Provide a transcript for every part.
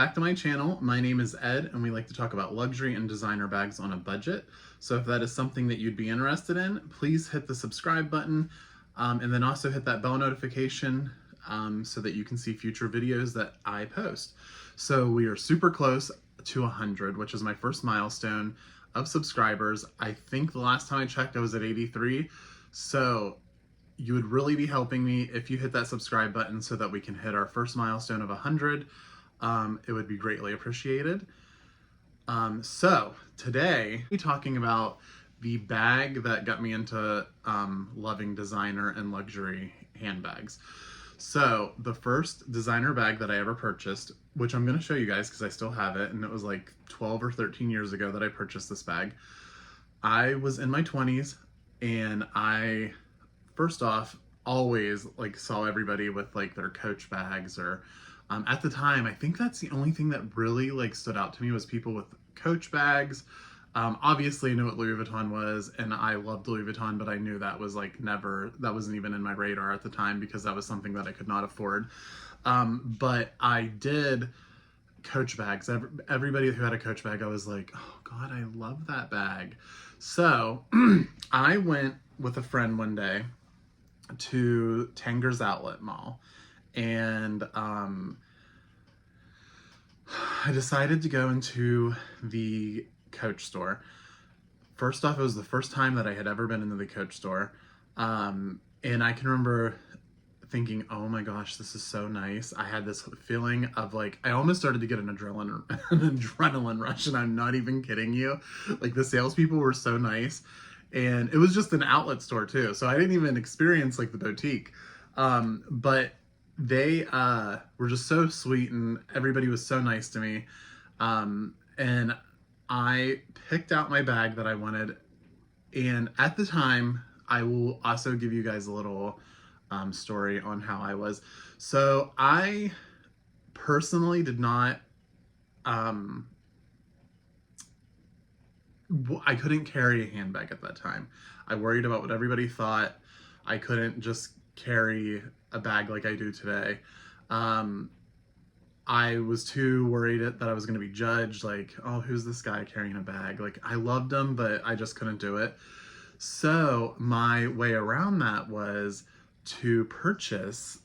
back to my channel. My name is Ed, and we like to talk about luxury and designer bags on a budget. So if that is something that you'd be interested in, please hit the subscribe button, and then also hit that bell notification so that you can see future videos that I post. So we are super close to 100, which is my first milestone of subscribers. I think the last time I checked, I was at 83. So you would really be helping me if you hit that subscribe button so that we can hit our first milestone of 100. It would be greatly appreciated. So today we're talking about the bag that got me into loving designer and luxury handbags. So the first designer bag that I ever purchased, which I'm going to show you guys because I still have it, and it was like 12 or 13 years ago that I purchased this bag. I was in my 20s, and I first off always like saw everybody with like their Coach bags, or at the time I think that's the only thing that really like stood out to me was people with Coach bags. Obviously I knew what Louis Vuitton was, and I loved Louis Vuitton, but I knew that was like that wasn't even in my radar at the time because that was something that I could not afford. But I did Coach bags. Everybody who had a Coach bag, I was like, oh God, I love that bag. So I went with a friend one day to Tanger's Outlet Mall, and I decided to go into the Coach store. First off, it was the first time that I had ever been into the Coach store, and I can remember thinking, oh my gosh, this is so nice. I had this feeling of like, I almost started to get an adrenaline rush, and I'm not even kidding you. Like, the salespeople were so nice, and it was just an outlet store too, so I didn't even experience like the boutique. But they were just so sweet, and everybody was so nice to me. And I picked out my bag that I wanted, and at the time, I will also give you guys a little story on how I was. So I personally did not, I couldn't carry a handbag at that time. I worried about what everybody thought. I couldn't just carry a bag like I do today. I was too worried that I was going to be judged, like, oh, who's this guy carrying a bag? Like, I loved him, but I just couldn't do it. So my way around that was to purchase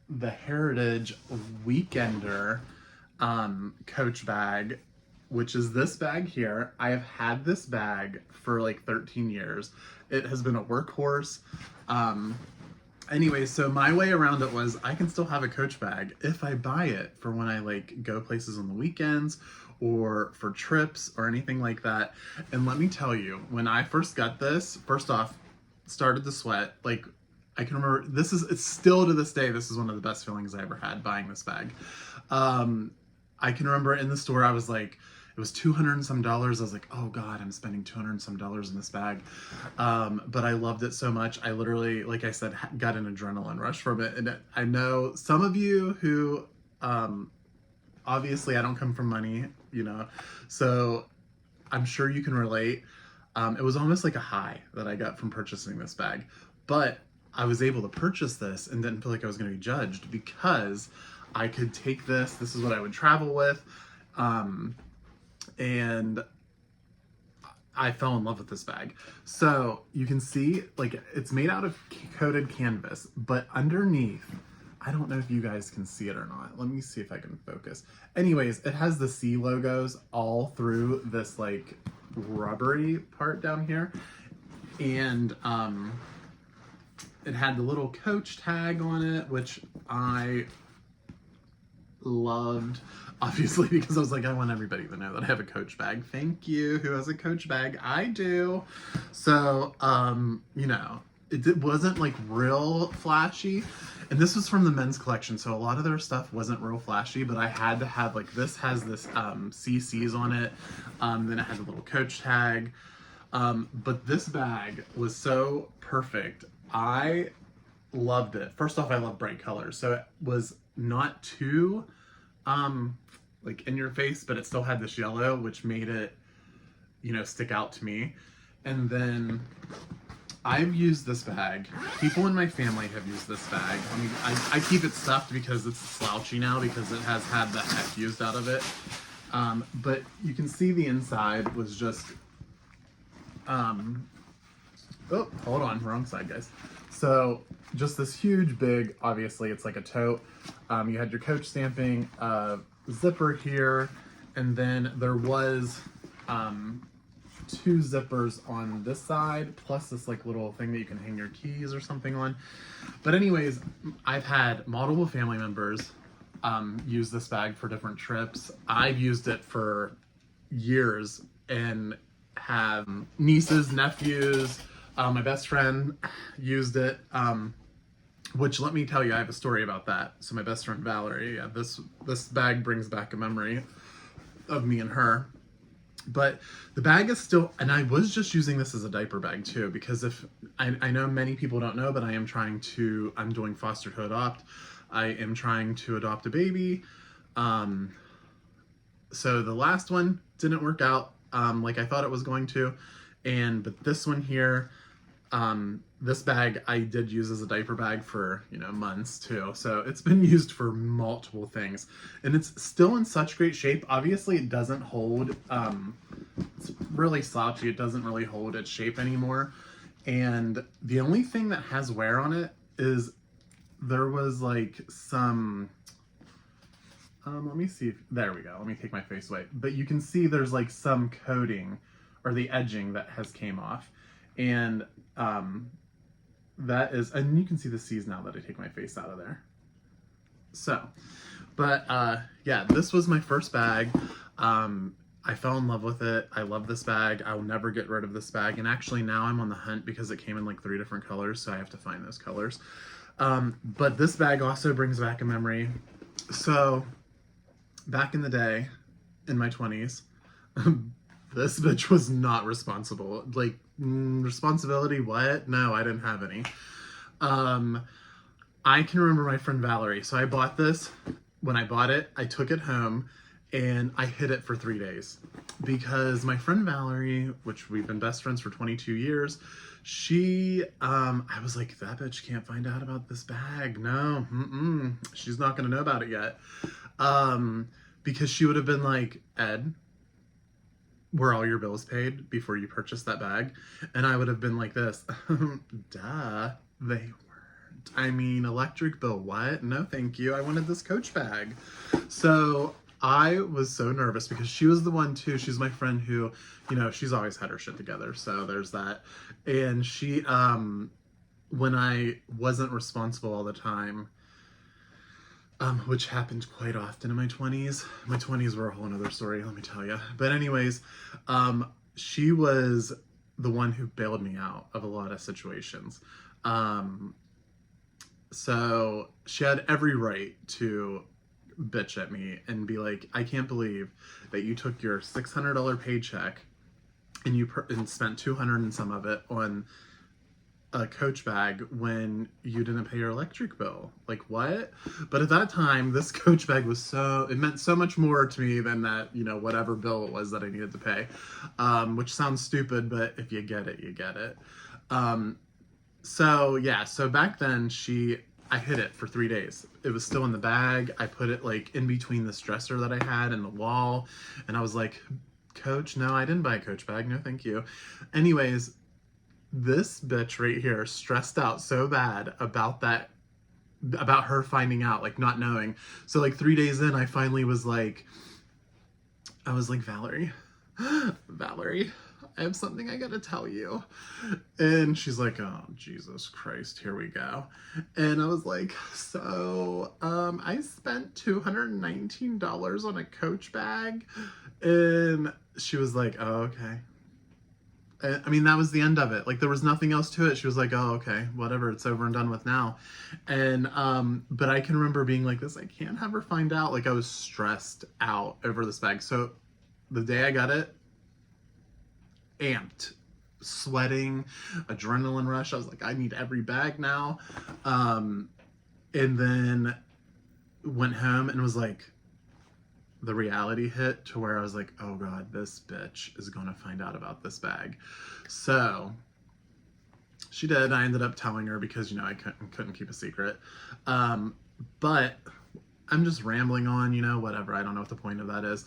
the Heritage Weekender Coach bag, which is this bag here. I have had this bag for like 13 years. It has been a workhorse. Anyway, so my way around it was I can still have a Coach bag if I buy it for when I like go places on the weekends or for trips or anything like that. And let me tell you, when I first got this, first off, started to sweat. Like, I can remember, it's still to this day, this is one of the best feelings I ever had buying this bag. I can remember in the store, I was like, it was $200 and some. I was like, oh God, I'm spending $200 and some in this bag. But I loved it so much. I literally, like I said, got an adrenaline rush from it. And I know some of you who, obviously I don't come from money, you know, so I'm sure you can relate. It was almost like a high that I got from purchasing this bag, but I was able to purchase this and didn't feel like I was going to be judged because I could take this. This is what I would travel with. And I fell in love with this bag. So you can see, like, it's made out of coated canvas, but underneath, I don't know if you guys can see it or not. Let me see if I can focus. Anyways, it has the C logos all through this like rubbery part down here. And it had the little Coach tag on it, which I loved, obviously, because I was like, I want everybody to know that I have a Coach bag. Thank you. Who has a Coach bag? I do. So, you know, it wasn't like real flashy. And this was from the men's collection, so a lot of their stuff wasn't real flashy, but I had to have, like, this has this CCs on it. Then it had a little Coach tag. But this bag was so perfect. I loved it. First off, I love bright colors, so it was not too like in your face, but it still had this yellow, which made it, you know, stick out to me. And then I've used this bag. People in my family have used this bag. I mean, I keep it stuffed because it's slouchy now because it has had the heck used out of it. But you can see the inside was just, oh, hold on, wrong side, guys. So just this huge, big, obviously it's like a tote. You had your Coach stamping, zipper here, and then there was, 2 zippers on this side, plus this like little thing that you can hang your keys or something on. But anyways, I've had multiple family members use this bag for different trips. I've used it for years and have nieces, nephews, my best friend used it, which let me tell you, I have a story about that. So my best friend Valerie, yeah, this bag brings back a memory of me and her. But the bag is still, and I was just using this as a diaper bag too, because if, I know many people don't know, but I'm doing foster to adopt. I am trying to adopt a baby. So the last one didn't work out like I thought it was going to. But this one here, this bag I did use as a diaper bag for, months too. So it's been used for multiple things and it's still in such great shape. Obviously it doesn't hold, it's really slouchy. It doesn't really hold its shape anymore. And the only thing that has wear on it is there was like some, let me see if, there we go. Let me take my face away. But you can see there's like some coating or the edging that has came off. And that is, and you can see the C's now that I take my face out of there. So, but yeah, this was my first bag. I fell in love with it. I love this bag. I will never get rid of this bag. And actually now I'm on the hunt because it came in like 3 different colors. So I have to find those colors. But this bag also brings back a memory. So back in the day, in my 20s, this bitch was not responsible. Like, responsibility, what? No, I didn't have any. I can remember my friend Valerie. So I bought this. When I bought it, I took it home and I hid it for 3 days because my friend Valerie, which we've been best friends for 22 years, she, I was like, that bitch can't find out about this bag. No, she's not going to know about it yet. Because she would have been like, Ed, were all your bills paid before you purchased that bag? And I would have been like this, duh, they weren't. I mean, electric bill, what? No, thank you. I wanted this Coach bag. So I was so nervous because she was the one too. She's my friend who, she's always had her shit together. So there's that. And she, when I wasn't responsible all the time, which happened quite often in my 20s. My 20s were a whole nother story, let me tell you. But anyways, she was the one who bailed me out of a lot of situations. So she had every right to bitch at me and be like, I can't believe that you took your $600 paycheck and you spent 200 and some of it on a Coach bag when you didn't pay your electric bill. Like, what? But at that time, this Coach bag was it meant so much more to me than that, whatever bill it was that I needed to pay. Which sounds stupid, but if you get it, you get it. So yeah, so back then I hid it for 3 days. It was still in the bag. I put it like in between this dresser that I had and the wall. And I was like, Coach, no, I didn't buy a Coach bag. No, thank you. Anyways, this bitch right here stressed out so bad about her finding out, like not knowing. So like 3 days in, I finally was like, Valerie, I have something I gotta tell you. And she's like, oh, Jesus Christ, here we go. And I was like, so, I spent $219 on a Coach bag. And she was like, oh, okay. I mean, that was the end of it. Like, there was nothing else to it. She was like, oh, okay, whatever, it's over and done with now. And, but I can remember being like this, I can't have her find out. Like, I was stressed out over this bag. So the day I got it, amped, sweating, adrenaline rush. I was like, I need every bag now. And then went home and was like, the reality hit to where I was like, oh God, this bitch is gonna find out about this bag. So She did. I ended up telling her because, you know, I couldn't keep a secret. But I'm just rambling on, you know, whatever. I don't know what the point of that is.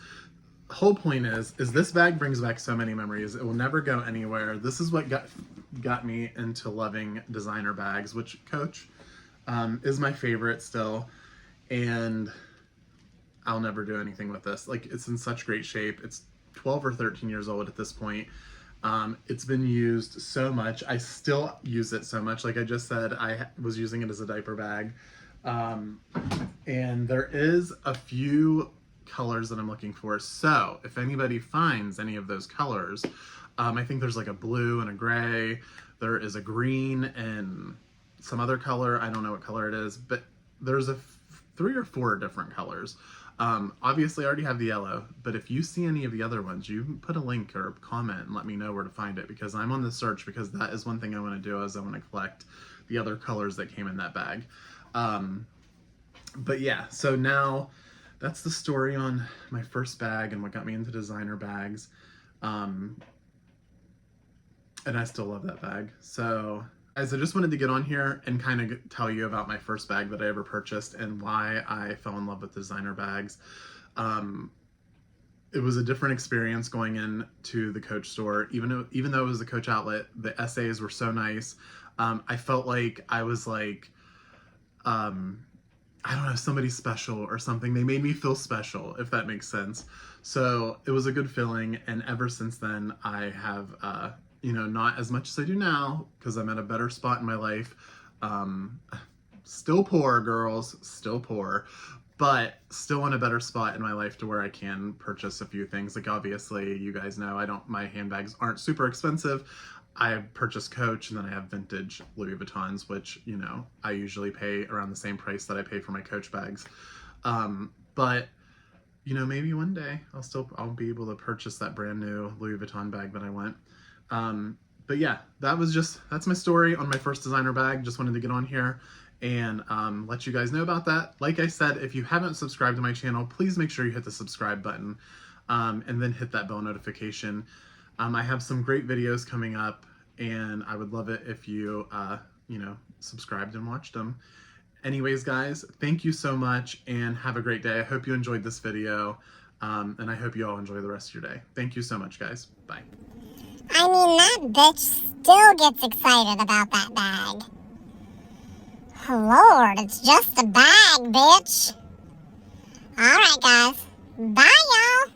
Whole point is this bag brings back so many memories. It will never go anywhere. This is what got me into loving designer bags, which Coach is my favorite still. And I'll never do anything with this. Like, it's in such great shape. It's 12 or 13 years old at this point. It's been used so much. I still use it so much. Like I just said, I was using it as a diaper bag. And there is a few colors that I'm looking for. So if anybody finds any of those colors, I think there's like a blue and a gray. There is a green and some other color. I don't know what color it is, but there's 3 or 4 different colors. Obviously I already have the yellow, but if you see any of the other ones, you can put a link or a comment and let me know where to find it, because I'm on the search, because that is one thing I want to do, is I want to collect the other colors that came in that bag. But yeah, so now that's the story on my first bag and what got me into designer bags. And I still love that bag. So guys, I just wanted to get on here and kind of tell you about my first bag that I ever purchased and why I fell in love with designer bags. It was a different experience going into the Coach store. Even though it was a Coach outlet, the essays were so nice. I felt like I was like, I don't know, somebody special or something. They made me feel special, if that makes sense. So it was a good feeling. And ever since then, I have, you know, not as much as I do now, because I'm at a better spot in my life. Still poor, girls, still poor, but still in a better spot in my life to where I can purchase a few things. Like, obviously, you guys know my handbags aren't super expensive. I purchased Coach, and then I have vintage Louis Vuittons, which, you know, I usually pay around the same price that I pay for my Coach bags. But, you know, maybe one day I'll be able to purchase that brand new Louis Vuitton bag that I want. But yeah, that's my story on my first designer bag. Just wanted to get on here and let you guys know about that. Like I said, if you haven't subscribed to my channel, please make sure you hit the subscribe button, and then hit that bell notification. I have some great videos coming up, and I would love it if you, you know, subscribed and watched them. Anyways, guys, thank you so much, and have a great day. I hope you enjoyed this video, and I hope you all enjoy the rest of your day. Thank you so much, guys. Bye. I mean, that bitch still gets excited about that bag. Lord, it's just a bag, bitch. Alright, guys. Bye, y'all.